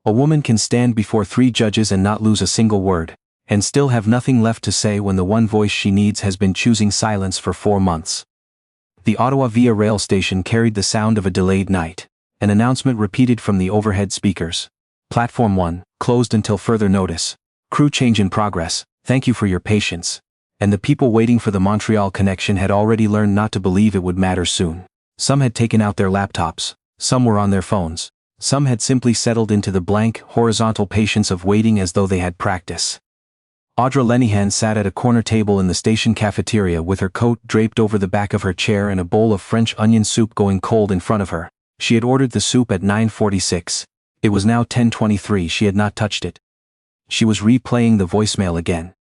A woman can stand before 3 judges and not lose a single word, and still have nothing left to say when the one voice she needs has been choosing silence for 4 months. The Ottawa Via rail station carried the sound of a delayed night. An announcement repeated from the overhead speakers. Platform 1, closed until further notice. Crew change in progress, thank you for your patience. And the people waiting for the Montreal connection had already learned not to believe it would matter soon. Some had taken out their laptops, some were on their phones, some had simply settled into the blank, horizontal patience of waiting as though they had practice. Audra Lenihan sat at a corner table in the station cafeteria with her coat draped over the back of her chair and a bowl of French onion soup going cold in front of her. She had ordered the soup at 9:46. It was now 10:23. She had not touched it. She was replaying the voicemail again.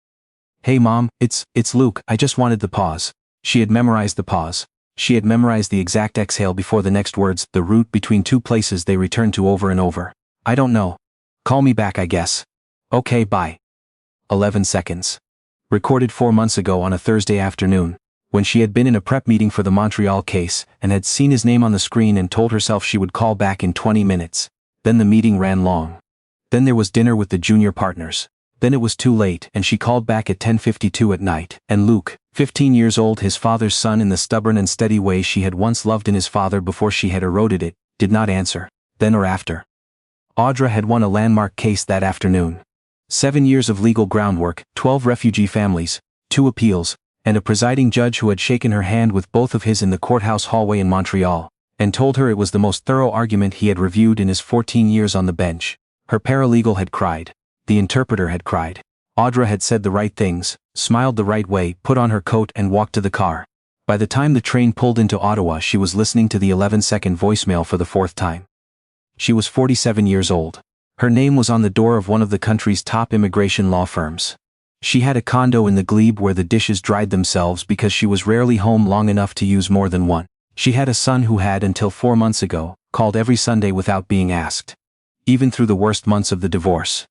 Hey Mom, it's Luke, I just wanted the pause. She had memorized the pause. She had memorized the exact exhale before the next words, the route between 2 places they returned to over and over. I don't know. Call me back I guess. Okay, bye. 11 seconds. Recorded 4 months ago on a Thursday afternoon, when she had been in a prep meeting for the Montreal case and had seen his name on the screen and told herself she would call back in 20 minutes. Then the meeting ran long. Then there was dinner with the junior partners. Then it was too late and she called back at 10:52 at night, and Luke, 15 years old, his father's son in the stubborn and steady way she had once loved in his father before she had eroded it, did not answer, then or after. Audra had won a landmark case that afternoon. 7 years of legal groundwork, 12 refugee families, 2 appeals, and a presiding judge who had shaken her hand with both of his in the courthouse hallway in Montreal, and told her it was the most thorough argument he had reviewed in his 14 years on the bench. Her paralegal had cried. The interpreter had cried. Audra had said the right things, smiled the right way, put on her coat and walked to the car. By the time the train pulled into Ottawa, she was listening to the 11-second voicemail for the 4th time. She was 47 years old. Her name was on the door of one of the country's top immigration law firms. She had a condo in the glebe where the dishes dried themselves because she was rarely home long enough to use more than one. She had a son who had, until 4 months ago, called every Sunday without being asked. Even through the worst months of the divorce.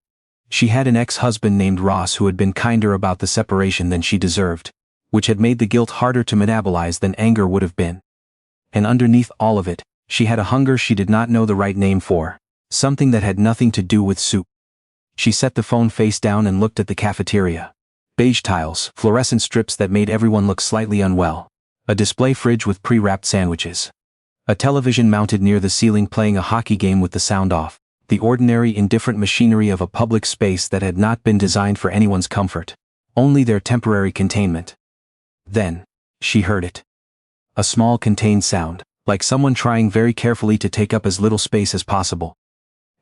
She had an ex-husband named Ross who had been kinder about the separation than she deserved, which had made the guilt harder to metabolize than anger would have been. And underneath all of it, she had a hunger she did not know the right name for. Something that had nothing to do with soup. She set the phone face down and looked at the cafeteria. Beige tiles, fluorescent strips that made everyone look slightly unwell. A display fridge with pre-wrapped sandwiches. A television mounted near the ceiling playing a hockey game with the sound off. The ordinary, indifferent machinery of a public space that had not been designed for anyone's comfort. Only their temporary containment. Then, she heard it. A small contained sound, like someone trying very carefully to take up as little space as possible.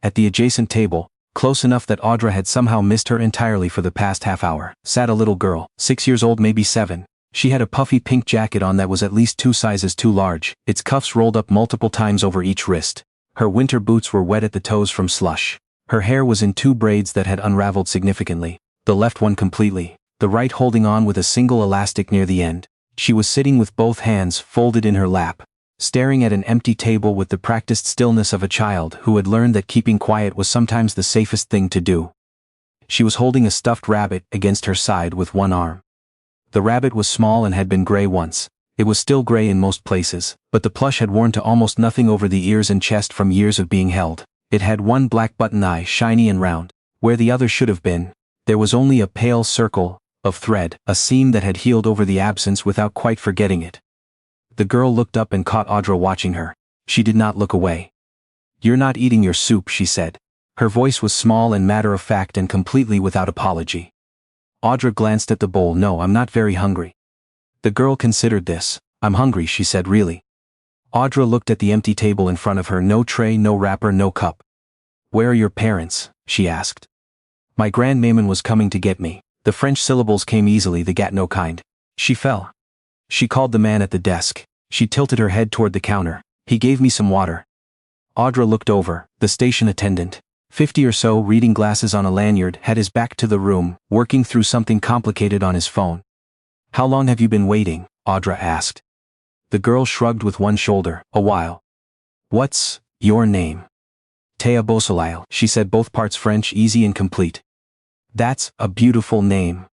At the adjacent table, close enough that Audra had somehow missed her entirely for the past half hour, sat a little girl, 6 years old, maybe 7. She had a puffy pink jacket on that was at least 2 sizes too large, its cuffs rolled up multiple times over each wrist. Her winter boots were wet at the toes from slush. Her hair was in 2 braids that had unraveled significantly, the left one completely, the right holding on with a single elastic near the end. She was sitting with both hands folded in her lap, staring at an empty table with the practiced stillness of a child who had learned that keeping quiet was sometimes the safest thing to do. She was holding a stuffed rabbit against her side with one arm. The rabbit was small and had been gray once. It was still gray in most places, but the plush had worn to almost nothing over the ears and chest from years of being held. It had one black button eye, shiny and round. Where the other should have been, there was only a pale circle of thread, a seam that had healed over the absence without quite forgetting it. The girl looked up and caught Audra watching her. She did not look away. "You're not eating your soup," she said. Her voice was small and matter-of-fact and completely without apology. Audra glanced at the bowl. "No, I'm not very hungry." The girl considered this. "I'm hungry," she said. "Really?" Audra looked at the empty table in front of her. No tray, no wrapper, no cup. "Where are your parents?" she asked. "My grandmaman was coming to get me." The French syllables came easily, the gat no kind. She fell. She called the man at the desk. She tilted her head toward the counter. "He gave me some water." Audra looked over. The station attendant, 50 or so, reading glasses on a lanyard, had his back to the room, working through something complicated on his phone. "How long have you been waiting?" Audra asked. The girl shrugged with one shoulder. "A while." "What's your name?" "Théa Beausoleil," she said, both parts French, easy and complete. "That's a beautiful name.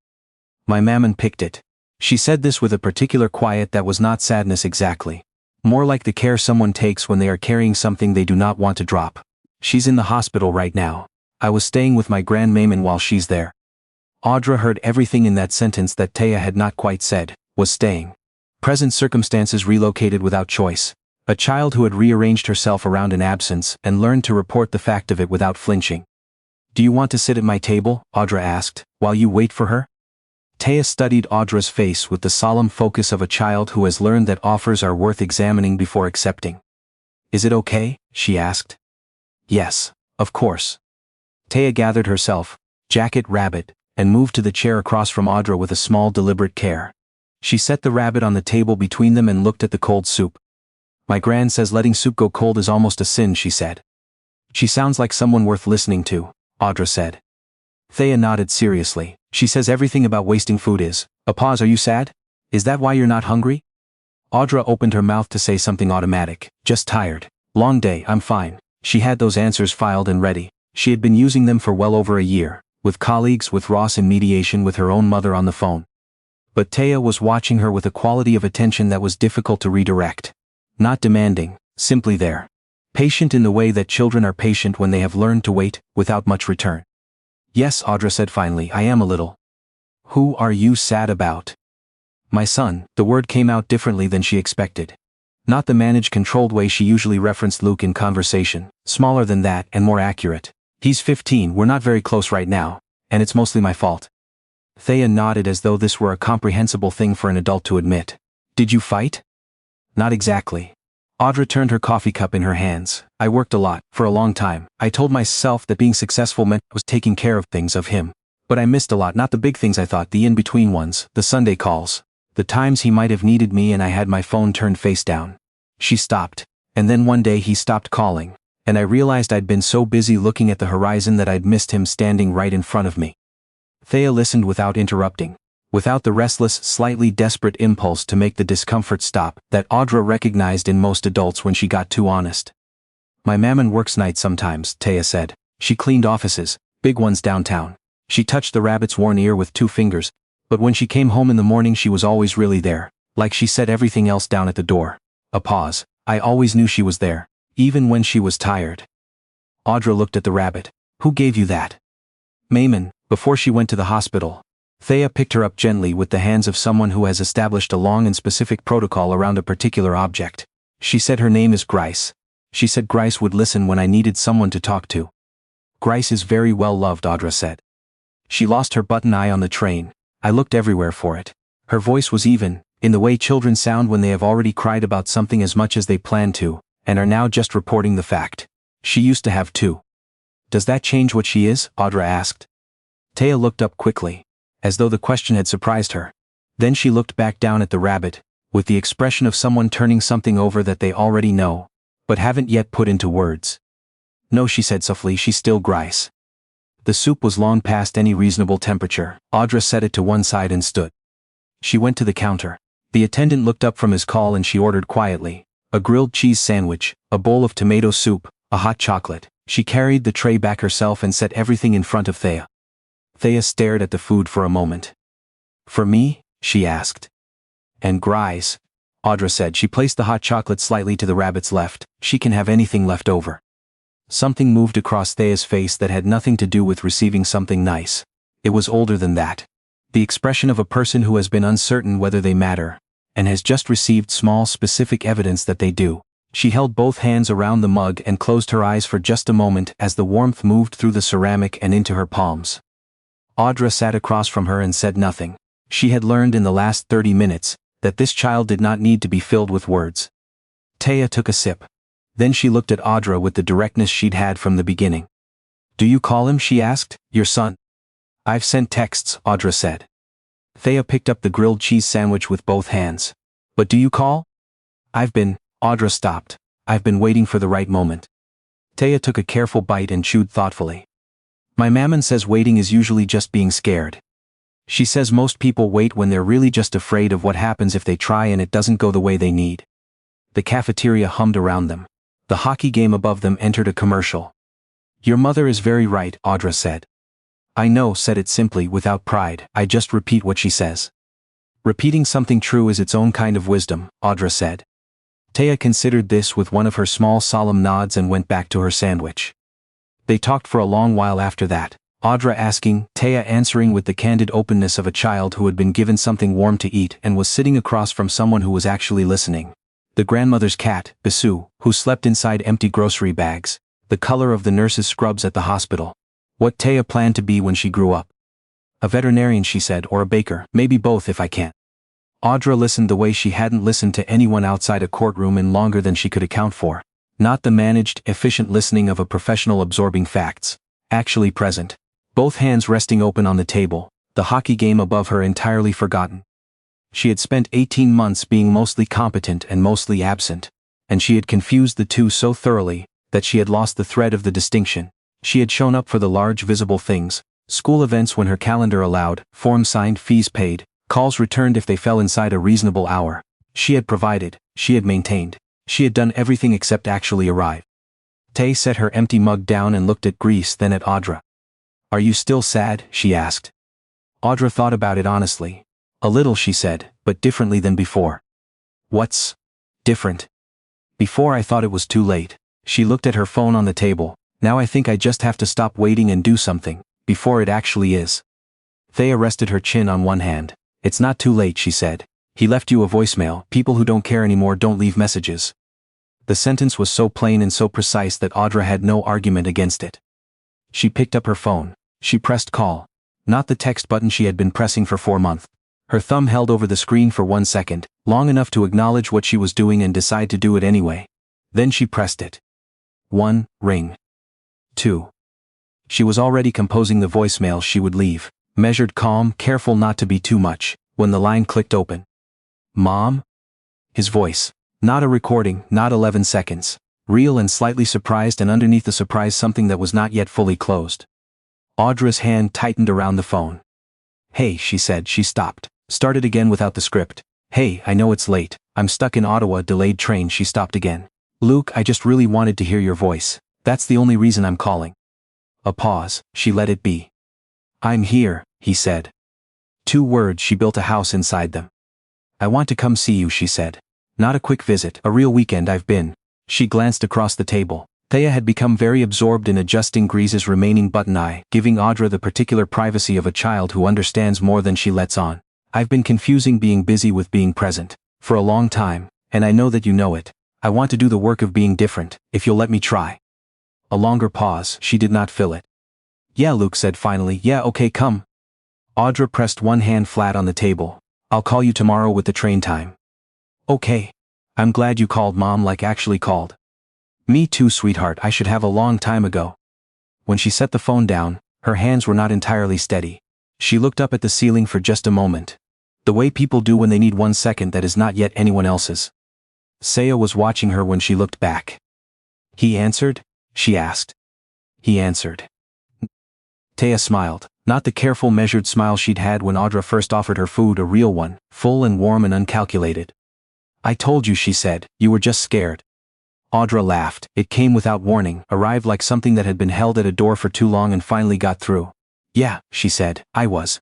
My maman picked it." She said this with a particular quiet that was not sadness exactly. More like the care someone takes when they are carrying something they do not want to drop. She's in the hospital right now. I was staying with my grandmamman while she's there. Audra heard everything in that sentence that Théa had not quite said, was staying. Present circumstances relocated without choice. A child who had rearranged herself around an absence and learned to report the fact of it without flinching. Do you want to sit at my table? Audra asked, while you wait for her? Théa studied Audra's face with the solemn focus of a child who has learned that offers are worth examining before accepting. Is it okay? She asked. Yes, of course. Théa gathered herself, jacket rabbit, and moved to the chair across from Audra with a small deliberate care. She set the rabbit on the table between them and looked at the cold soup. My gran says letting soup go cold is almost a sin, she said. She sounds like someone worth listening to, Audra said. Théa nodded seriously. She says everything about wasting food is. A pause. Are you sad? Is that why you're not hungry? Audra opened her mouth to say something automatic. Just tired. Long day. I'm fine. She had those answers filed and ready. She had been using them for well over a year, with colleagues, with Ross, in mediation, with her own mother on the phone. But Théa was watching her with a quality of attention that was difficult to redirect. Not demanding, simply there. Patient in the way that children are patient when they have learned to wait, without much return. Yes, Audra said finally, I am a little. Who are you sad about? My son. The word came out differently than she expected. Not the managed, controlled way she usually referenced Luke in conversation, smaller than that and more accurate. He's 15, we're not very close right now, and it's mostly my fault. Théa nodded as though this were a comprehensible thing for an adult to admit. Did you fight? Not exactly. Audra turned her coffee cup in her hands. I worked a lot, for a long time. I told myself that being successful meant I was taking care of things, of him. But I missed a lot, not the big things I thought, the in-between ones, the Sunday calls. The times he might have needed me and I had my phone turned face down. She stopped. And then one day he stopped calling. And I realized I'd been so busy looking at the horizon that I'd missed him standing right in front of me. Théa listened without interrupting. Without the restless, slightly desperate impulse to make the discomfort stop that Audra recognized in most adults when she got too honest. My mammon works nights sometimes, Théa said. She cleaned offices, big ones downtown. She touched the rabbit's worn ear with 2 fingers, but when she came home in the morning she was always really there, like she set everything else down at the door. A pause. I always knew she was there, even when she was tired. Audra looked at the rabbit. Who gave you that? Maimon, before she went to the hospital. Théa picked her up gently with the hands of someone who has established a long and specific protocol around a particular object. She said her name is Grice. She said Grice would listen when I needed someone to talk to. Grice is very well loved, Audra said. She lost her button eye on the train. I looked everywhere for it. Her voice was even, in the way children sound when they have already cried about something as much as they plan to, and are now just reporting the fact. She used to have 2. Does that change what she is? Audra asked. Théa looked up quickly, as though the question had surprised her. Then she looked back down at the rabbit, with the expression of someone turning something over that they already know, but haven't yet put into words. No, she said softly, she's still Grice. The soup was long past any reasonable temperature. Audra set it to one side and stood. She went to the counter. The attendant looked up from his call and she ordered quietly. A grilled cheese sandwich, a bowl of tomato soup, a hot chocolate. She carried the tray back herself and set everything in front of Théa. Théa stared at the food for a moment. For me? She asked. And Grice, Audra said. She placed the hot chocolate slightly to the rabbit's left. She can have anything left over. Something moved across Théa's face that had nothing to do with receiving something nice. It was older than that. The expression of a person who has been uncertain whether they matter, and has just received small specific evidence that they do. She held both hands around the mug and closed her eyes for just a moment as the warmth moved through the ceramic and into her palms. Audra sat across from her and said nothing. She had learned in the last 30 minutes that this child did not need to be filled with words. Théa took a sip. Then she looked at Audra with the directness she'd had from the beginning. Do you call him? She asked. Your son? I've sent texts, Audra said. Théa picked up the grilled cheese sandwich with both hands. But do you call? Audra stopped. I've been waiting for the right moment. Théa took a careful bite and chewed thoughtfully. My mammon says waiting is usually just being scared. She says most people wait when they're really just afraid of what happens if they try and it doesn't go the way they need. The cafeteria hummed around them. The hockey game above them entered a commercial. Your mother is very right, Audra said. I know, said it simply, without pride. I just repeat what she says. Repeating something true is its own kind of wisdom, Audra said. Théa considered this with one of her small solemn nods and went back to her sandwich. They talked for a long while after that, Audra asking, Théa answering with the candid openness of a child who had been given something warm to eat and was sitting across from someone who was actually listening. The grandmother's cat, Bisou, who slept inside empty grocery bags, the color of the nurse's scrubs at the hospital. What Théa planned to be when she grew up. A veterinarian, she said, or a baker, maybe both if I can. Audra listened the way she hadn't listened to anyone outside a courtroom in longer than she could account for. Not the managed, efficient listening of a professional absorbing facts. Actually present. Both hands resting open on the table, the hockey game above her entirely forgotten. She had spent 18 months being mostly competent and mostly absent, and she had confused the two so thoroughly that she had lost the thread of the distinction. She had shown up for the large visible things, school events when her calendar allowed, forms signed, fees paid, calls returned if they fell inside a reasonable hour. She had provided, she had maintained, she had done everything except actually arrive. Théa set her empty mug down and looked at Grease, then at Audra. Are you still sad? She asked. Audra thought about it honestly. A little, she said, but differently than before. What's different? Before I thought it was too late. She looked at her phone on the table. Now I think I just have to stop waiting and do something, before it actually is. Théa rested her chin on one hand. It's not too late, she said. He left you a voicemail. People who don't care anymore don't leave messages. The sentence was so plain and so precise that Audra had no argument against it. She picked up her phone. She pressed call. Not the text button she had been pressing for 4 months. Her thumb held over the screen for 1 second, long enough to acknowledge what she was doing and decide to do it anyway. Then she pressed it. 1, ring. 2. She was already composing the voicemail she would leave, measured, calm, careful not to be too much, when the line clicked open. Mom? His voice. Not a recording, not 11 seconds. Real and slightly surprised, and underneath the surprise something that was not yet fully closed. Audra's hand tightened around the phone. Hey, she said. She stopped. Started again without the script. Hey, I know it's late. I'm stuck in Ottawa, delayed train. She stopped again. Luke, I just really wanted to hear your voice. That's the only reason I'm calling. A pause. She let it be. I'm here, he said. 2 words. She built a house inside them. I want to come see you, she said. Not a quick visit, a real weekend. I've been. She glanced across the table. Théa had become very absorbed in adjusting Grease's remaining button eye, giving Audra the particular privacy of a child who understands more than she lets on. I've been confusing being busy with being present for a long time, and I know that you know it. I want to do the work of being different, if you'll let me try. A longer pause. She did not fill it. Yeah, Luke said finally. Yeah, okay, come. Audra pressed one hand flat on the table. I'll call you tomorrow with the train time. Okay. I'm glad you called, Mom, like actually called. Me too, sweetheart. I should have a long time ago. When she set the phone down, her hands were not entirely steady. She looked up at the ceiling for just a moment. The way people do when they need 1 second that is not yet anyone else's. Théa was watching her when she looked back. He answered? She asked. He answered. Théa smiled, not the careful, measured smile she'd had when Audra first offered her food, a real one, full and warm and uncalculated. I told you, she said, you were just scared. Audra laughed. It came without warning, arrived like something that had been held at a door for too long and finally got through. Yeah, she said, I was.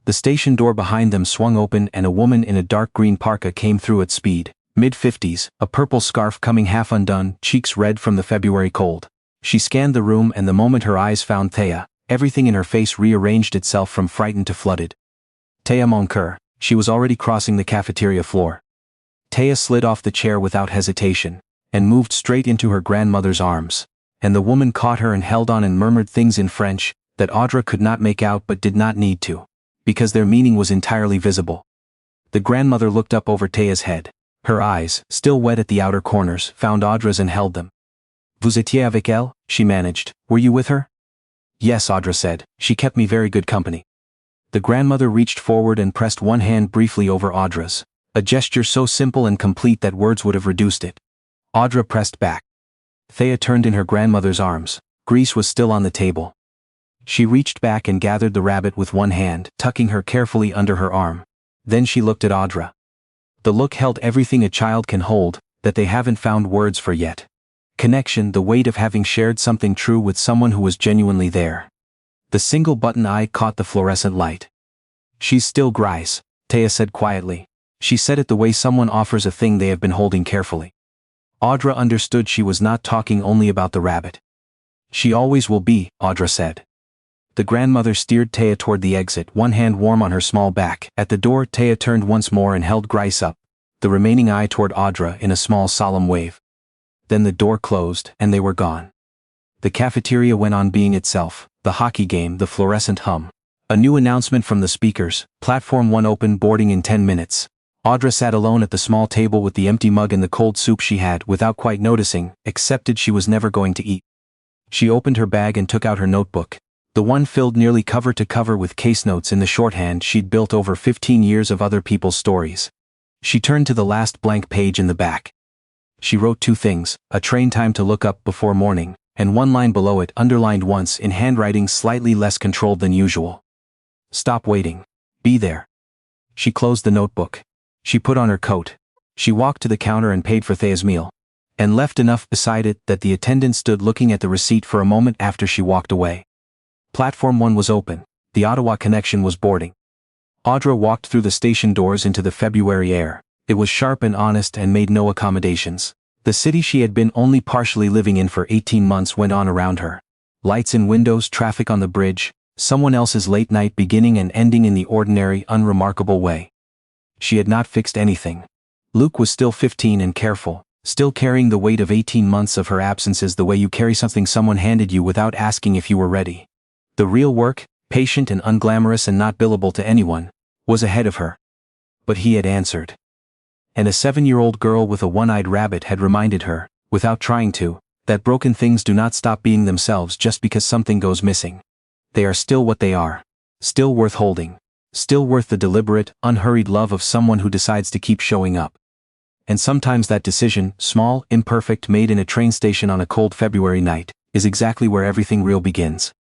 The station door behind them swung open and a woman in a dark green parka came through at speed, mid-50s, a purple scarf coming half undone, cheeks red from the February cold. She scanned the room, and the moment her eyes found Théa, everything in her face rearranged itself from frightened to flooded. Théa, mon cœur. She was already crossing the cafeteria floor. Théa slid off the chair without hesitation and moved straight into her grandmother's arms, and the woman caught her and held on and murmured things in French that Audra could not make out but did not need to, because their meaning was entirely visible. The grandmother looked up over Théa's head. Her eyes, still wet at the outer corners, found Audra's and held them. Vous étiez avec elle? She managed. Were you with her? Yes, Audra said. She kept me very good company. The grandmother reached forward and pressed one hand briefly over Audra's, a gesture so simple and complete that words would have reduced it. Audra pressed back. Théa turned in her grandmother's arms. Grease was still on the table. She reached back and gathered the rabbit with one hand, tucking her carefully under her arm. Then she looked at Audra. The look held everything a child can hold, that they haven't found words for yet. Connection, the weight of having shared something true with someone who was genuinely there. The single button eye caught the fluorescent light. She's still Grease, Théa said quietly. She said it the way someone offers a thing they have been holding carefully. Audra understood she was not talking only about the rabbit. She always will be, Audra said. The grandmother steered Théa toward the exit, one hand warm on her small back. At the door, Théa turned once more and held Grice up, the remaining eye toward Audra in a small solemn wave. Then the door closed, and they were gone. The cafeteria went on being itself, the hockey game, the fluorescent hum. A new announcement from the speakers: Platform 1 open, boarding in 10 minutes. Audra sat alone at the small table with the empty mug and the cold soup she had, without quite noticing, accepted she was never going to eat. She opened her bag and took out her notebook, the one filled nearly cover to cover with case notes in the shorthand she'd built over 15 years of other people's stories. She turned to the last blank page in the back. She wrote 2 things, a train time to look up before morning, and one line below it, underlined once in handwriting slightly less controlled than usual. Stop waiting. Be there. She closed the notebook. She put on her coat. She walked to the counter and paid for Théa's meal, and left enough beside it that the attendant stood looking at the receipt for a moment after she walked away. Platform 1 was open. The Ottawa connection was boarding. Audra walked through the station doors into the February air. It was sharp and honest and made no accommodations. The city she had been only partially living in for 18 months went on around her. Lights in windows, traffic on the bridge, someone else's late night beginning and ending in the ordinary, unremarkable way. She had not fixed anything. Luke was still 15 and careful, still carrying the weight of 18 months of her absences the way you carry something someone handed you without asking if you were ready. The real work, patient and unglamorous and not billable to anyone, was ahead of her. But he had answered. And a 7-year-old girl with a one-eyed rabbit had reminded her, without trying to, that broken things do not stop being themselves just because something goes missing. They are still what they are. Still worth holding. Still worth the deliberate, unhurried love of someone who decides to keep showing up. And sometimes that decision, small, imperfect, made in a train station on a cold February night, is exactly where everything real begins.